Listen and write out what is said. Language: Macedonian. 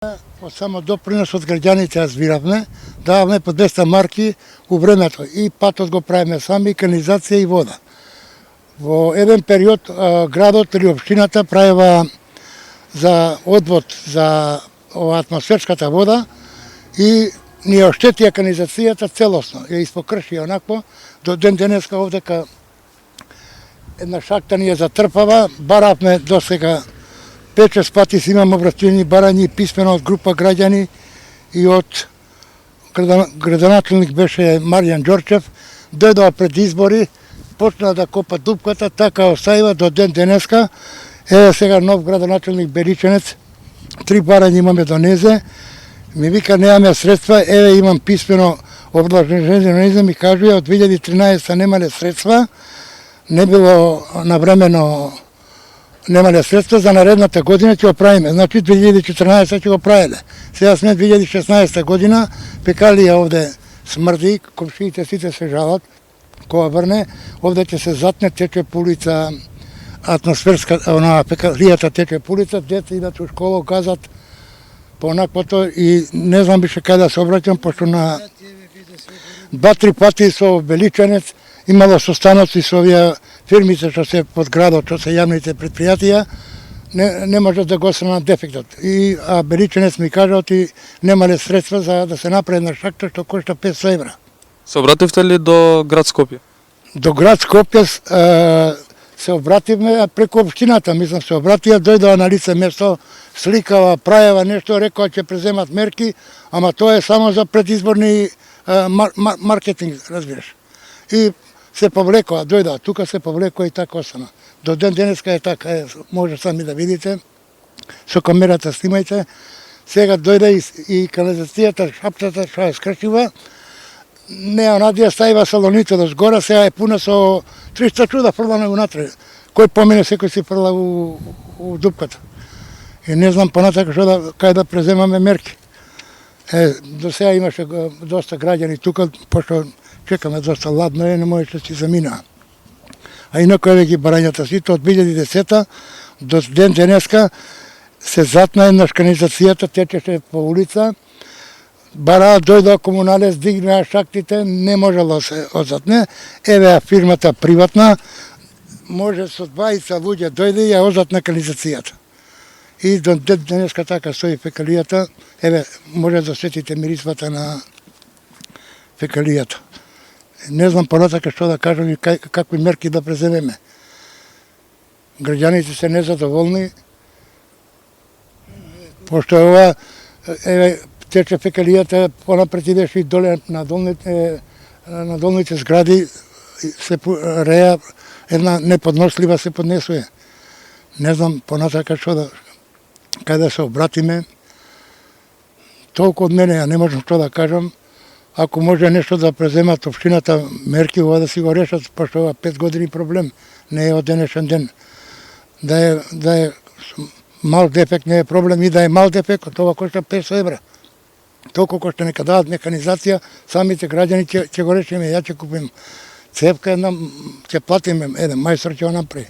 Од само допринос од граѓаните збиравме, даваме по 200 марки у времето и патот го правиме сами, канализација и вода. Во еден период градот или општината правила за одвод за атмосферската вода и ни ја оштетија канализацијата целосно, ја испокрши онакво, до ден денеска овдека една шахта ни ја затрпава, баравме досега 5-6 пати си имам обратени барања писмено од група граѓани и од градоначелник беше Маријан Ѓорчев, дојдоа пред избори, почна да копа дупката, така оставива до ден денеска. Еве сега нов градоначелник Бериченец, 3 барања имаме до незе, ми вика немаме средства, еве имам писмено образложение, ми кажува од 2013 немале средства, не било навремено немале средства, за наредната година ќе го правиме. Значи 2014 ќе го правиле. Сега сме 2016 година, пекалија овде смрди, комшиите сите се жалат, кога врне, овде ќе се затне, тече по улица атмосферска, пекалијата тече по улица, деца идат у школа, газат по онаквото и не знам беше кај да се обраќам, пошто на 2-3 пати со Величанец имало состаноци со овие фирмите што се под градот, што се јавните предпријатија, не можат да го сранат дефектот. А Бериченец ми кажа и немале средства за да се направи една шахта што кошта 500 евра. Се обративте ли до град Скопје? До град Скопје се обративме преку општината, мислам се обратија, дојдоа на лице место, сликава, прајава нешто, рекоа ќе преземат мерки, ама тоа е само за предизборни маркетинг, разбираш. И се повлекоа, дојдоа, тука се повлекоа и така остана. До ден денеска е така, може сами да видите, со камерата снимајте. Сега дојде и канализацијата, шаптата што е скршива, не онадија ставива салоните до згора, сега е пуна со 300 чуда фрлана унатре. Кој помине секој си фрла у дупката. И не знам понатака кај да преземаме мерки. До сега имаше доста граѓани тука, пошто чекаме доста ладно не можеше да си заминаа. А инако еве ги барањата сите од 2010 до ден денеска се затна еднаш канализацијата, течеше по улица, бараа, дојдоа комуналец, дигнаа шахтите, не можело да се озатне. Еве фирмата приватна, може со 20 луѓе дојде и ја озатна канализацијата. И до ден денеска така стои фекалијата, еве може да сетите мирисвата на фекалијата. Не знам понатака што да кажам и какви мерки да преземеме. Граѓаните се незадоволни, пошто ова, еве, тече фекалијата, понапред идеше и доле на долните згради, се реја, една неподнослива се поднесува. Не знам понатака што да, кај да се обратиме. Толку од мене, ја не можам што да кажам. Ако може нешто да преземат општината мерки, ова да си го решат, пошто ова 5 години проблем, не е од денешен ден. Да е мал дефект не е проблем и да е мал дефект, тоа кошта 500 евра. Толку кошта нека дадат механизација, самите граѓани ќе го решиме, ја ќе купим цевка една, ќе платиме, еден мајстор ќе го направи.